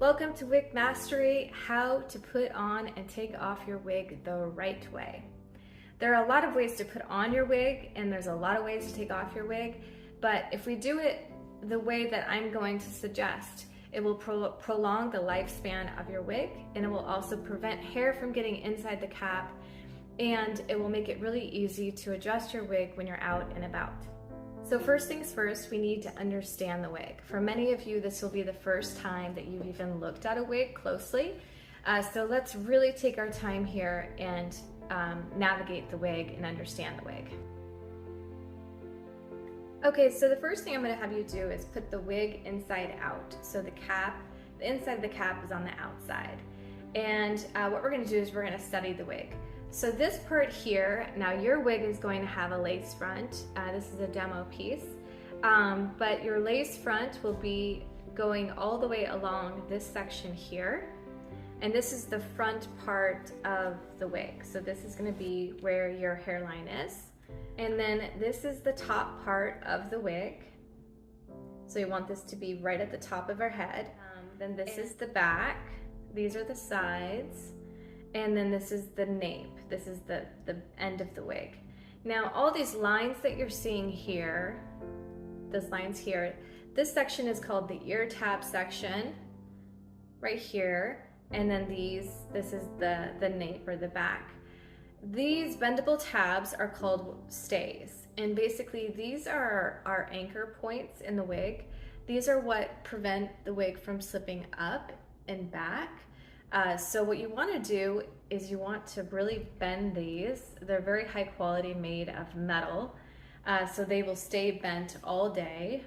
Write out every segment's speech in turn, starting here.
Welcome to Wig Mastery, how to put on and take off your wig the right way. There are a lot of ways to put on your wig and there's a lot of ways to take off your wig, but if we do it the way that I'm going to suggest, it will prolong the lifespan of your wig, and it will also prevent hair from getting inside the cap, and it will make it really easy to adjust your wig when you're out and about. So first things first, we need to understand the wig. For many of you, this will be the first time that you've even looked at a wig closely. So let's really take our time here and navigate the wig and understand the wig. Okay, so the first thing I'm going to have you do is put the wig inside out. So the inside of the cap is on the outside. And what we're going to do is we're going to study the wig. So this part here, now your wig is going to have a lace front. This is a demo piece, but your lace front will be going all the way along this section here. And this is the front part of the wig. So this is going to be where your hairline is. And then this is the top part of the wig. So you want this to be right at the top of our head. Then this is the back. These are the sides. And then this is the nape. This is the end of the wig. Now all these lines that you're seeing here, those lines here, this section is called the ear tab section, right here. And then this is the nape or the back. These bendable tabs are called stays. And basically these are our anchor points in the wig. These are what prevent the wig from slipping up and back. So what you want to do is you want to really bend these. They're very high quality, made of metal, so they will stay bent all day,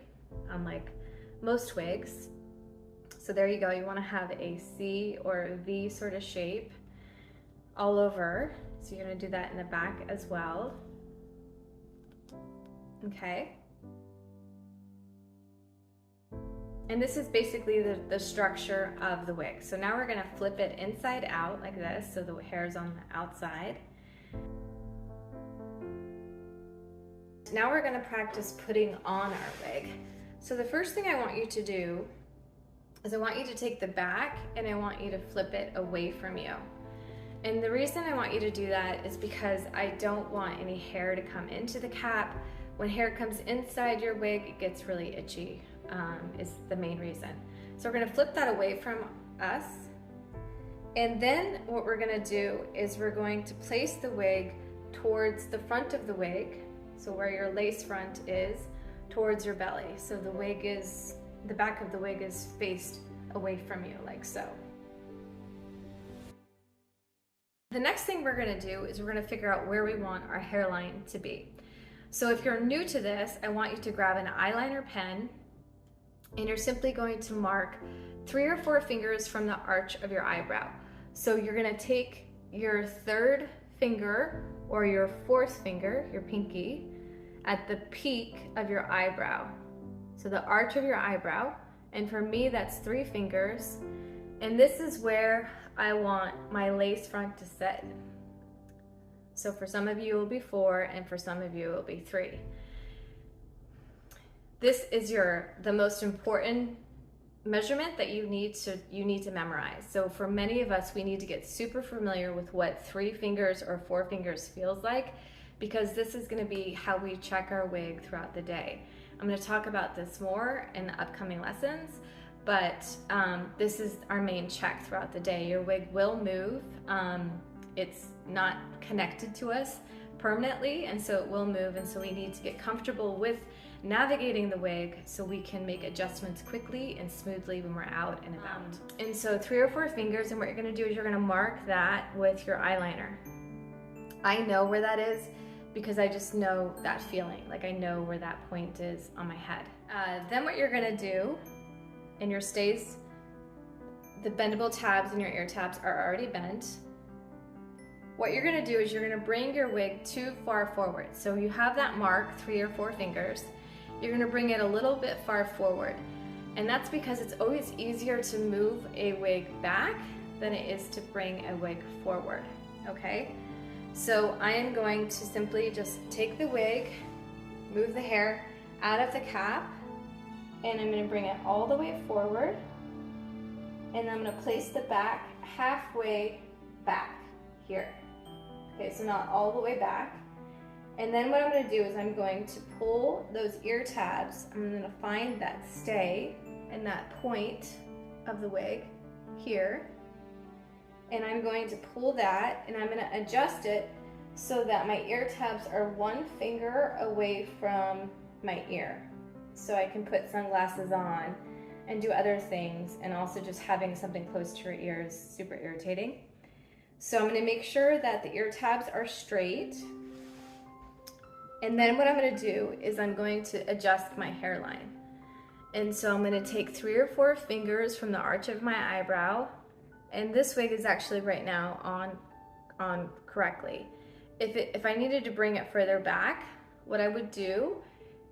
unlike most wigs. So there you go. You want to have a C or a V sort of shape all over. So you're going to do that in the back as well. Okay. And this is basically the structure of the wig. So now we're gonna flip it inside out like this, so the hair's on the outside. Now we're gonna practice putting on our wig. So the first thing I want you to do is I want you to take the back and I want you to flip it away from you. And the reason I want you to do that is because I don't want any hair to come into the cap. When hair comes inside your wig, it gets really itchy. Is the main reason. So we're going to flip that away from us, and then what we're going to do is we're going to place the wig towards the front of the wig, so where your lace front is, towards your belly. So the back of the wig is faced away from you, like so. The next thing we're going to do is we're going to figure out where we want our hairline to be. So if you're new to this, I want you to grab an eyeliner pen, and you're simply going to mark 3 or 4 fingers from the arch of your eyebrow. So you're gonna take your 3rd finger or your 4th finger, your pinky, at the peak of your eyebrow. So the arch of your eyebrow, and for me that's 3 fingers. And this is where I want my lace front to sit. So for some of you it will be 4, and for some of you it will be 3. This is the most important measurement that you need to memorize. So for many of us, we need to get super familiar with what 3 fingers or 4 fingers feels like, because this is going to be how we check our wig throughout the day. I'm going to talk about this more in the upcoming lessons, but this is our main check throughout the day. Your wig will move. It's not connected to us permanently, and so it will move, and so we need to get comfortable with navigating the wig so we can make adjustments quickly and smoothly when we're out and about. And so 3 or 4 fingers, and what you're going to do is you're going to mark that with your eyeliner. I know where that is because I just know that feeling, like I know where that point is on my head. Then what you're going to do in your stays, the bendable tabs in your ear tabs are already bent. What you're going to do is you're going to bring your wig too far forward. So you have that mark, 3 or 4 fingers. You're going to bring it a little bit far forward. And that's because it's always easier to move a wig back than it is to bring a wig forward, okay? So I am going to simply just take the wig, move the hair out of the cap, and I'm going to bring it all the way forward. and I'm gonna place the back halfway back here. Okay, so not all the way back. And then what I'm gonna do is I'm going to pull those ear tabs. I'm gonna find that stay and that point of the wig here. And I'm going to pull that and I'm gonna adjust it so that my ear tabs are 1 finger away from my ear. So I can put sunglasses on and do other things, and also just having something close to your ear is super irritating. So I'm gonna make sure that the ear tabs are straight. And then what I'm gonna do is I'm going to adjust my hairline. And so I'm gonna take 3 or 4 fingers from the arch of my eyebrow, and this wig is actually right now on correctly. If I needed to bring it further back, what I would do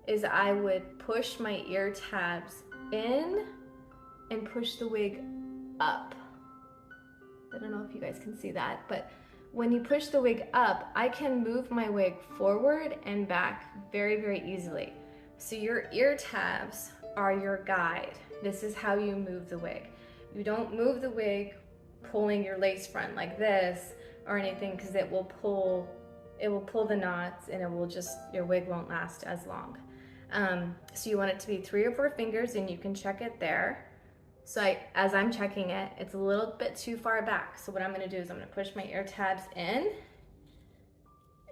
is I would push my ear tabs in and push the wig up. I don't know if you guys can see that, but when you push the wig up, I can move my wig forward and back very, very easily. So your ear tabs are your guide. This is how you move the wig. You don't move the wig pulling your lace front like this or anything, because it will pull the knots and your wig won't last as long. So you want it to be 3 or 4 fingers, and you can check it there. So as I'm checking it, it's a little bit too far back. So what I'm gonna do is I'm gonna push my ear tabs in,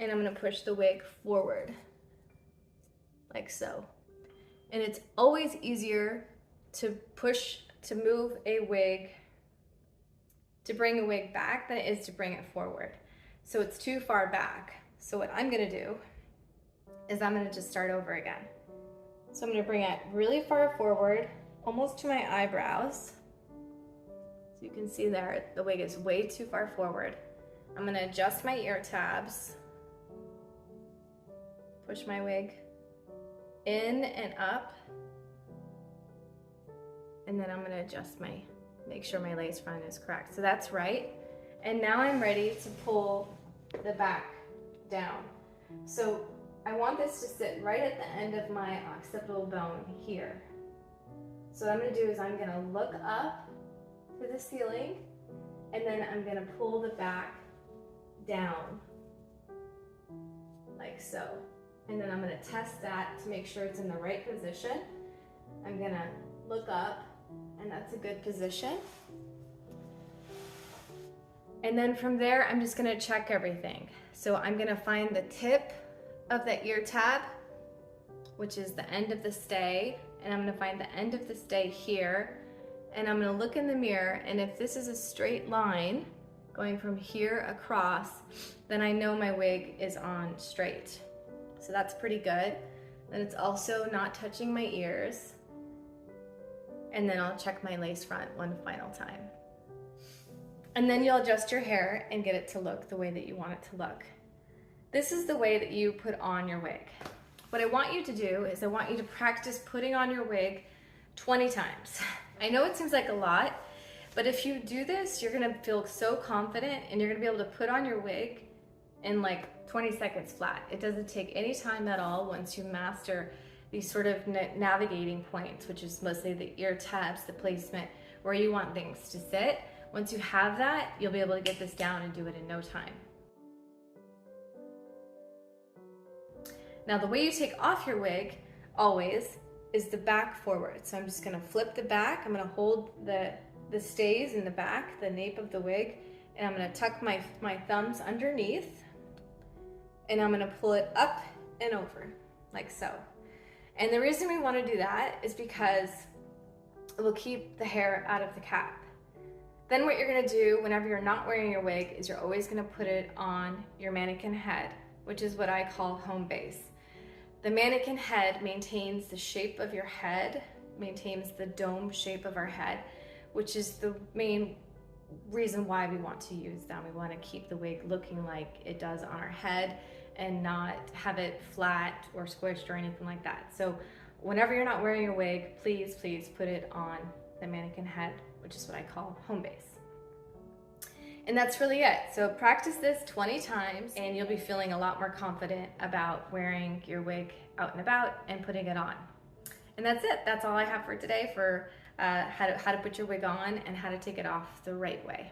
and I'm gonna push the wig forward, like so. And it's always easier to move a wig, to bring a wig back than it is to bring it forward. So it's too far back. So what I'm gonna do is I'm gonna just start over again. So I'm gonna bring it really far forward, almost to my eyebrows. So you can see there, the wig is way too far forward. I'm gonna adjust my ear tabs, push my wig in and up, and then I'm gonna make sure my lace front is correct. So that's right. And now I'm ready to pull the back down. So I want this to sit right at the end of my occipital bone here. So what I'm gonna do is I'm gonna look up to the ceiling, and then I'm gonna pull the back down, like so. And then I'm gonna test that to make sure it's in the right position. I'm gonna look up, and that's a good position. And then from there, I'm just gonna check everything. So I'm gonna find the tip of the ear tab, which is the end of the stay, and I'm gonna find the end of the stay here, and I'm gonna look in the mirror, and if this is a straight line going from here across, then I know my wig is on straight. So that's pretty good. And it's also not touching my ears. And then I'll check my lace front one final time. And then you'll adjust your hair and get it to look the way that you want it to look. This is the way that you put on your wig. What I want you to do is I want you to practice putting on your wig 20 times. I know it seems like a lot, but if you do this, you're gonna feel so confident, and you're gonna be able to put on your wig in like 20 seconds flat. It doesn't take any time at all once you master these sort of navigating points, which is mostly the ear tabs, the placement, where you want things to sit. Once you have that, you'll be able to get this down and do it in no time. Now the way you take off your wig, always, is the back forward. So I'm just gonna flip the back, I'm gonna hold the stays in the back, the nape of the wig, and I'm gonna tuck my thumbs underneath, and I'm gonna pull it up and over, like so. And the reason we wanna do that is because it will keep the hair out of the cap. Then what you're gonna do whenever you're not wearing your wig is you're always gonna put it on your mannequin head, which is what I call home base. The mannequin head maintains the shape of your head, maintains the dome shape of our head, which is the main reason why we want to use them. We want to keep the wig looking like it does on our head and not have it flat or squished or anything like that. So whenever you're not wearing your wig, please, please put it on the mannequin head, which is what I call home base. And that's really it. So practice this 20 times and you'll be feeling a lot more confident about wearing your wig out and about and putting it on. And that's it. That's all I have for today for how to put your wig on and how to take it off the right way.